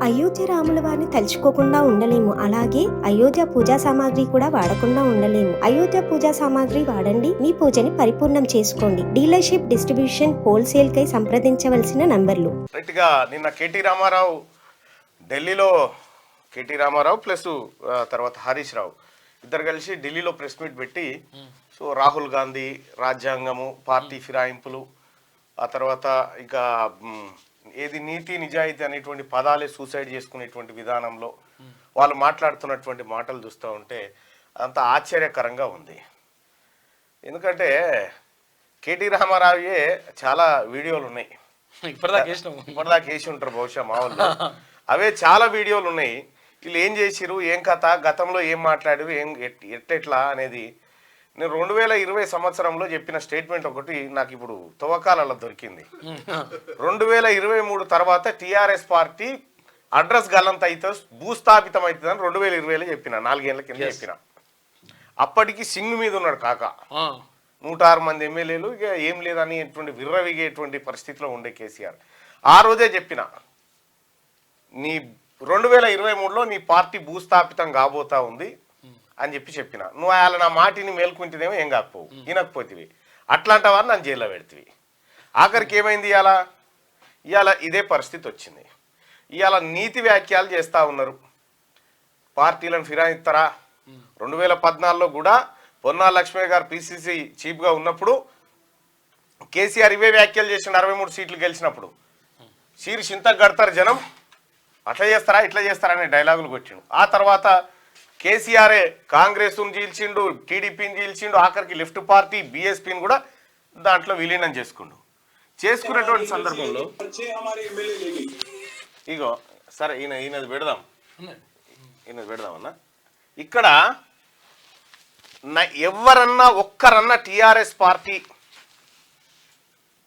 అయోధ్య రాముల వారిని తలుచుకోకుండా ఉండలేము. అలాగే అయోధ్య పూజా సామాగ్రి కూడా వాడకుండా ఉండలేము. అయోధ్య పూజా సామాగ్రి వాడండి, మీ పూజని పరిపూర్ణం చేసుకోండి. డీలర్షిప్, డిస్ట్రిబ్యూషన్, హోల్సేల్ కై సంప్రదించవలసిన నంబర్లు. నిన్న కేటీ రామారావు ఢిల్లీలో, కేటీ రామారావు ప్లస్ తర్వాత హరీష్ రావు ఇద్దరు కలిసి ఢిల్లీలో ప్రెస్ మీట్ పెట్టి సో రాహుల్ గాంధీ రాజ్యాంగము, పార్టీ ఫిరాయింపులు, ఆ తర్వాత ఇంకా ఏది నీతి నిజాయితీ అనేటువంటి పదాలే సూసైడ్ చేసుకునేటువంటి విధానంలో వాళ్ళు మాట్లాడుతున్నటువంటి మాటలు చూస్తూ ఉంటే అంత ఆశ్చర్యకరంగా ఉంది. ఎందుకంటే కేటీ రామారావుయే చాలా వీడియోలు ఉన్నాయి, ఇప్పటిదాకా వేసి ఉంటారు బహుశా మా వాళ్ళు. అవే చాలా వీడియోలు ఉన్నాయి. వీళ్ళు ఏం చేసిరు, ఏం కథ, గతంలో ఏం మాట్లాడారు, ఏం ఎట్టెట్లా అనేది నేను 2020 సంవత్సరంలో చెప్పిన స్టేట్మెంట్ ఒకటి నాకు ఇప్పుడు తవ్వకాలలో దొరికింది. 2023 తర్వాత టీఆర్ఎస్ పార్టీ అడ్రస్ గల్లంత అయితే భూస్థాపితం అవుతుందని 2020లో చెప్పిన, 4 ఏళ్ల కింద చెప్పిన. అప్పటికి సింగ్ మీద ఉన్నాడు కాక, 106 మంది ఎమ్మెల్యేలు, ఇక ఏం లేదనేటువంటి విర్రవిగేటువంటి పరిస్థితిలో ఉండే కేసీఆర్. ఆ రోజే చెప్పిన, నీ 2023లో నీ పార్టీ భూస్థాపితం కాబోతా ఉంది అని చెప్పిన. నువ్వు అలా నా మాటిని మేల్కుంటేనేమో ఏం కాకపోవు, వినకపోతివి, అట్లాంటి వారు నన్ను జైల్లో పెడితివి. ఆఖరికి ఏమైంది, ఇవాళ ఇదే పరిస్థితి వచ్చింది. ఇవాళ నీతి వ్యాఖ్యలు చేస్తూ ఉన్నారు, పార్టీలను ఫిరాయిస్తారా. 2014లో కూడా పొన్నాల లక్ష్మయ్య గారు పిసిసి చీఫ్గా ఉన్నప్పుడు కేసీఆర్ ఇవే వ్యాఖ్యలు చేసిన, 63 సీట్లు గెలిచినప్పుడు సీరి చింతకు కడతారు జనం, అట్లా చేస్తారా ఇట్లా చేస్తారా అనే డైలాగులు కొట్టిండు. ఆ తర్వాత కేసీఆరే కాంగ్రెస్ను చీల్చిండు, టీడీపీని చీల్చిండు, ఆఖరికి లెఫ్ట్ పార్టీ బీఎస్పీని కూడా దాంట్లో విలీనం చేసుకున్నటువంటి సందర్భంలో ఇగో సరే ఈయనది పెడదామన్నా. ఇక్కడ ఎవరన్నా ఒక్కరన్నా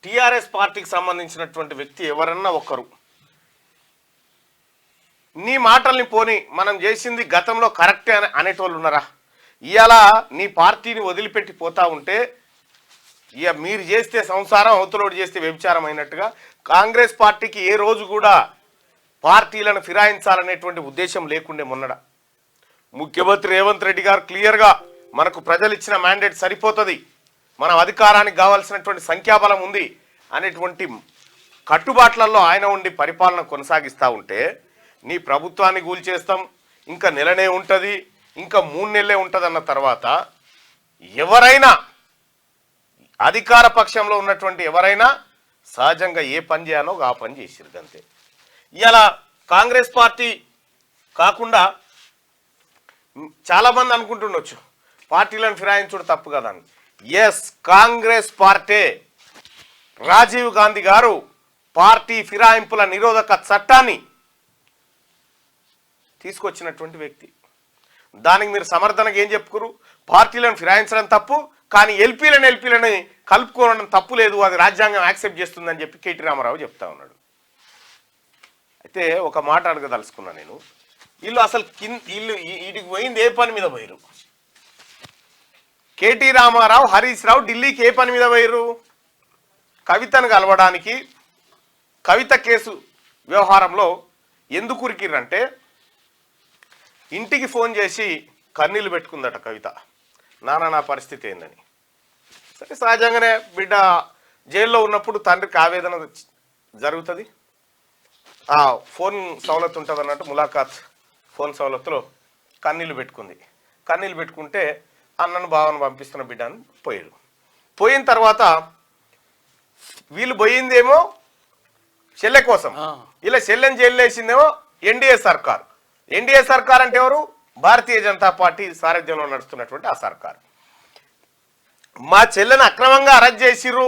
టీఆర్ఎస్ పార్టీకి సంబంధించినటువంటి వ్యక్తి ఎవరన్నా ఒక్కరు నీ మాటల్ని పోని మనం చేసింది గతంలో కరెక్టే అనేటోళ్ళు ఉన్నారా? ఇవాళ నీ పార్టీని వదిలిపెట్టి పోతా ఉంటే ఇక మీరు చేస్తే సంసారం, అవతలోడు చేస్తే వ్యభిచారం అయినట్టుగా కాంగ్రెస్ పార్టీకి ఏ రోజు కూడా పార్టీలను ఫిరాయించాలనేటువంటి ఉద్దేశం లేకుండే మొన్నడ ముఖ్యమంత్రి రేవంత్ రెడ్డి గారు క్లియర్గా మనకు ప్రజలు ఇచ్చిన మ్యాండేట్ సరిపోతుంది, మనం అధికారానికి కావాల్సినటువంటి సంఖ్యాబలం ఉంది అనేటువంటి కట్టుబాట్లలో ఆయన ఉండి పరిపాలన కొనసాగిస్తూ ఉంటే నీ ప్రభుత్వాన్ని కూల్చేస్తాం, ఇంకా నెలనే ఉంటుంది, ఇంకా 3 నెలలే ఉంటుంది అన్న తర్వాత ఎవరైనా అధికార పక్షంలో ఉన్నటువంటి ఎవరైనా సహజంగా ఏ పని చేయాలో ఆ పని చేసిరు అంతే. ఇవాళ కాంగ్రెస్ పార్టీ కాకుండా చాలామంది అనుకుంటుండొచ్చు పార్టీలను ఫిరాయించుడు తప్పు కదా అని. ఎస్, కాంగ్రెస్ పార్టీ, రాజీవ్ గాంధీ గారు పార్టీ ఫిరాయింపుల నిరోధక చట్టాన్ని తీసుకొచ్చినటువంటి వ్యక్తి. దానికి మీరు సమర్థనగా ఏం చెప్పుకోరు, పార్టీలను ఫిరాయించడం తప్పు, కానీ ఎల్పీలను కలుపుకోవడం తప్పు లేదు, అది రాజ్యాంగం యాక్సెప్ట్ చేస్తుందని చెప్పి కేటీ రామారావు చెప్తా ఉన్నాడు. అయితే ఒక మాట అడగదలుచుకున్నా నేను, వీళ్ళు అసలు వీటికి పోయింది ఏ పని మీద పోయారు? కేటీ రామారావు, హరీష్ రావు ఢిల్లీకి ఏ పని మీద పోయారు? కవితను కలవడానికి. కవిత కేసు వ్యవహారంలో ఎందుకు ఉరికిర్రంటే ఇంటికి ఫోన్ చేసి కన్నీళ్ళు పెట్టుకుందట కవిత, నా పరిస్థితి ఏందని. సరే, సహజంగానే బిడ్డ జైల్లో ఉన్నప్పుడు తండ్రికి ఆవేదన జరుగుతుంది, ఆ ఫోన్ సవలత్ ఉంటుంది అన్నట్టు ములాఖాత్ ఫోన్ సవలత్తులో కన్నీళ్ళు పెట్టుకుంటే అన్నను భావన పంపిస్తున్న బిడ్డ అని పోయారు. పోయిన తర్వాత వీళ్ళు పోయిందేమో చెల్లె కోసం, ఇలా చెల్లెని జైలు వేసిందేమో ఎన్డీఏ సర్కార్. ఎన్డీఏ సర్కార్ అంటే ఎవరు? భారతీయ జనతా పార్టీ సారథ్యంలో నడుస్తున్నటువంటి ఆ సర్కార్. మా చెల్లెను అక్రమంగా అరెస్ట్ చేసిర్రు,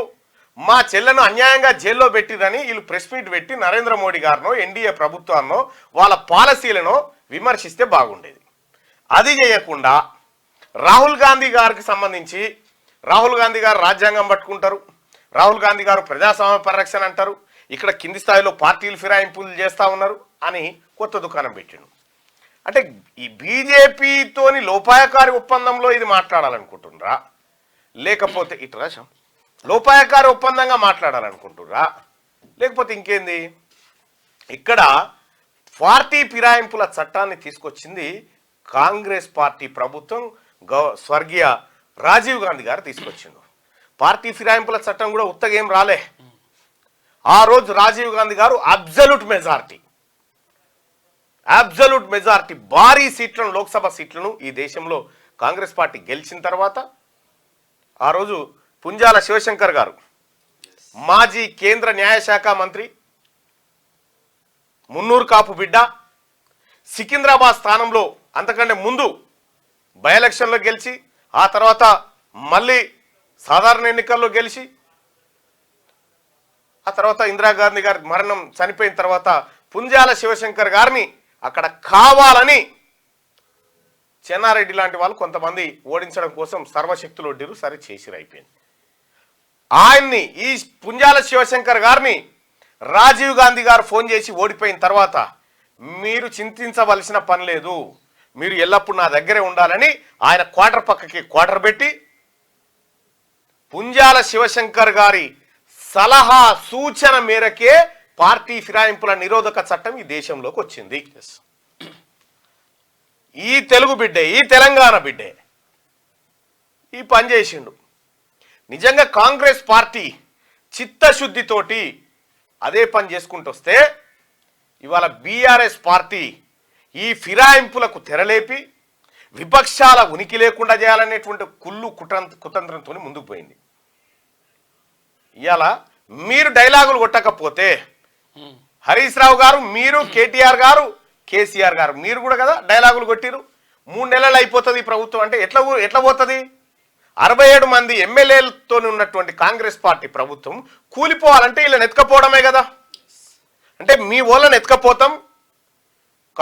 మా చెల్లెను అన్యాయంగా జైల్లో పెట్టిరని వీళ్ళు ప్రెస్ మీట్ పెట్టి నరేంద్ర మోడీ గారినో ఎన్డీఏ ప్రభుత్వాన్నో వాళ్ళ పాలసీలను విమర్శిస్తే బాగుండేది. అది చేయకుండా రాహుల్ గాంధీ గారికి సంబంధించి, రాహుల్ గాంధీ గారు రాజ్యాంగం పట్టుకుంటారు, రాహుల్ గాంధీ గారు ప్రజాస్వామ్య పరిరక్షణ అంటారు, ఇక్కడ కింది స్థాయిలో పార్టీలు ఫిరాయింపులు చేస్తూ ఉన్నారు అని కొత్త దుకాణం పెట్టిండు. అంటే ఈ బీజేపీతోని లోపాయకారి ఒప్పందంలో ఇది మాట్లాడాలనుకుంటున్నారా, లేకపోతే ఇట్లా లోపాయకారి ఒప్పందంగా మాట్లాడాలనుకుంటున్నారా, లేకపోతే ఇంకేంది? ఇక్కడ పార్టీ ఫిరాయింపుల చట్టాన్ని తీసుకొచ్చింది కాంగ్రెస్ పార్టీ ప్రభుత్వం, స్వర్గీయ రాజీవ్ గాంధీ గారు తీసుకొచ్చిండు. పార్టీ ఫిరాయింపుల చట్టం కూడా ఉత్తగా ఏం రాలే. ఆ రోజు రాజీవ్ గాంధీ గారు అబ్జల్యూట్ మెజారిటీ భారీ సీట్లను, లోక్సభ సీట్లను ఈ దేశంలో కాంగ్రెస్ పార్టీ గెలిచిన తర్వాత ఆ రోజు పుంజాల శివశంకర్ గారు, మాజీ కేంద్ర న్యాయశాఖ మంత్రి, మున్నూరు కాపు బిడ్డ, సికింద్రాబాద్ స్థానంలో అంతకంటే ముందు బై ఎలక్షన్లో గెలిచి ఆ తర్వాత మళ్ళీ సాధారణ ఎన్నికల్లో గెలిచి ఆ తర్వాత ఇందిరాగాంధీ గారి మరణం చనిపోయిన తర్వాత పుంజాల శివశంకర్ గారిని అక్కడ కావాలని చెన్నారెడ్డి లాంటి వాళ్ళు కొంతమంది ఓడించడం కోసం సర్వశక్తులు ఒడ్డిరు, సరే చేసిరు, అయిపోయింది. ఆయన్ని, ఈ పుంజాల శివశంకర్ గారిని రాజీవ్ గాంధీ గారు ఫోన్ చేసి ఓడిపోయిన తర్వాత మీరు చింతించవలసిన పని లేదు, మీరు ఎల్లప్పుడూ నా దగ్గరే ఉండాలని ఆయన క్వార్టర్ పక్కకి క్వార్టర్ పెట్టి పుంజాల శివశంకర్ గారి సలహా సూచన మేరకే పార్టీ ఫిరాయింపుల నిరోధక చట్టం ఈ దేశంలోకి వచ్చింది. ఈ తెలుగు బిడ్డే, ఈ తెలంగాణ బిడ్డే ఈ పని చేసిండు. నిజంగా కాంగ్రెస్ పార్టీ చిత్తశుద్ధితోటి అదే పని చేసుకుంటూ వస్తే ఇవాళ బీఆర్ఎస్ పార్టీ ఈ ఫిరాయింపులకు తెరలేపి విపక్షాల ఉనికి లేకుండా చేయాలనేటువంటి కుళ్ళు కుతంత్రంతో ముందుకు పోయింది. ఇవాళ మీరు డైలాగులు కొట్టకపోతే హరీష్ రావు గారు, మీరు, కేటీఆర్ గారు, కేసీఆర్ గారు, మీరు కూడా కదా డైలాగులు కొట్టిరు. 3 నెలలు అయిపోతుంది ఈ ప్రభుత్వం అంటే ఎట్లా పోతుంది? 67 మంది ఎమ్మెల్యేలతో ఉన్నటువంటి కాంగ్రెస్ పార్టీ ప్రభుత్వం కూలిపోవాలంటే వీళ్ళని ఎత్తుకపోవడమే కదా. అంటే మీ వాళ్ళని ఎత్తుకపోతాం,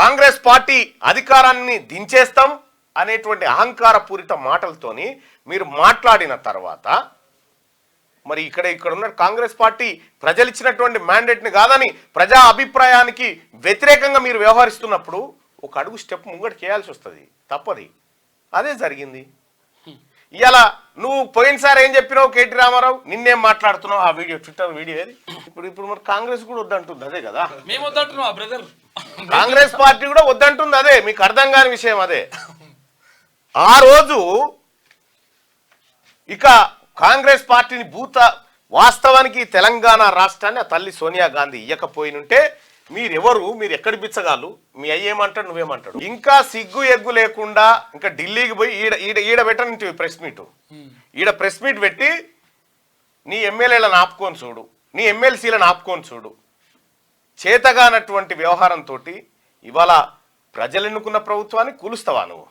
కాంగ్రెస్ పార్టీ అధికారాన్ని దించేస్తాం అనేటువంటి అహంకారపూరిత మాటలతోని మీరు మాట్లాడిన తర్వాత మరి ఇక్కడ ఉన్న కాంగ్రెస్ పార్టీ ప్రజలు ఇచ్చినటువంటి మ్యాండేట్ని కాదని ప్రజా అభిప్రాయానికి వ్యతిరేకంగా మీరు వ్యవహరిస్తున్నప్పుడు ఒక అడుగు స్టెప్ ముంగడు చేయాల్సి వస్తుంది, తప్పది. అదే జరిగింది. ఇవాళ నువ్వు పోయినసారి ఏం చెప్పినావు కేటీ రామారావు, నిన్నేం మాట్లాడుతున్నావు ఆ వీడియో, ట్విట్టర్ వీడియో ఏది? ఇప్పుడు మరి కాంగ్రెస్ కూడా వద్దంటుంది అదే కదా, కాంగ్రెస్ పార్టీ కూడా వద్దంటుంది అదే. మీకు అర్థం కాని విషయం అదే. ఆ రోజు ఇక కాంగ్రెస్ పార్టీని వాస్తవానికి తెలంగాణ రాష్ట్రాన్ని ఆ తల్లి సోనియా గాంధీ ఇయ్యకపోయినుంటే మీరెవరు, మీరు ఎక్కడి బిచ్చగాళ్ళు, మీ అయ్యేమంటాడు నువ్వేమంటాడు? ఇంకా సిగ్గు ఎగ్గు లేకుండా ఇంకా ఢిల్లీకి పోయి ఈడ పెట్టనంటే ప్రెస్ మీట్ పెట్టి నీ ఎమ్మెల్యేలను ఆపుకొని చూడు, నీ ఎమ్మెల్సీలను ఆపుకొని చూడు. చేతగానటువంటి వ్యవహారంతో ఇవాళ ప్రజలు ఎన్నుకున్న ప్రభుత్వాన్ని కూలుస్తావా నువ్వు?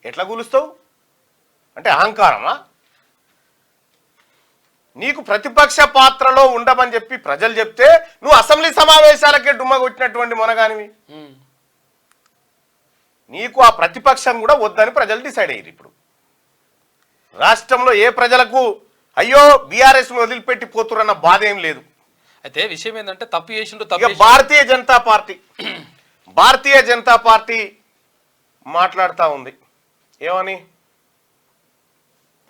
ఎట్లా కూలుస్తావు? అంటే అహంకారమా? నీకు ప్రతిపక్ష పాత్రలో ఉండమని చెప్పి ప్రజలు చెప్తే నువ్వు అసెంబ్లీ సమావేశాలకే డుమ్మ కొట్టినటువంటి మొనగానివి. నీకు ఆ ప్రతిపక్షం కూడా వద్దని ప్రజలు డిసైడ్ అయ్యారు. ఇప్పుడు రాష్ట్రంలో ఏ ప్రజలకు అయ్యో బీఆర్ఎస్ వదిలిపెట్టి పోతురన్న బాధ ఏం లేదు. అయితే విషయం ఏంటంటే తప్పు చేసిండు. భారతీయ జనతా పార్టీ మాట్లాడుతూ ఉంది ఏమని,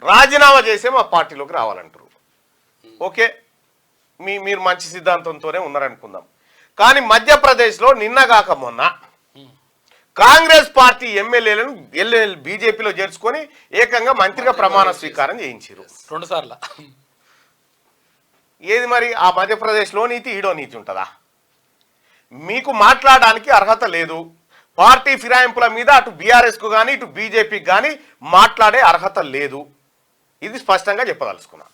రాజీనామా చేసే మా పార్టీలోకి రావాలంటారు. ఓకే, మీరు మంచి సిద్ధాంతంతోనే ఉన్నారనుకుందాం. కానీ మధ్యప్రదేశ్లో నిన్నగాక మొన్న కాంగ్రెస్ పార్టీ ఎమ్మెల్యేలను బీజేపీలో చేర్చుకొని ఏకంగా మంత్రిగా ప్రమాణ స్వీకారం చేయించారు 2 సార్లు. ఏది మరి ఆ మధ్యప్రదేశ్లో నీతి ఈడో నీతి ఉంటుందా? మీకు మాట్లాడడానికి అర్హత లేదు. పార్టీ ఫిరాయింపుల మీద అటు బీఆర్ఎస్కు కానీ ఇటు బీజేపీకి కానీ మాట్లాడే అర్హత లేదు. ఇది స్పష్టంగా చెప్పదలుచుకున్నా.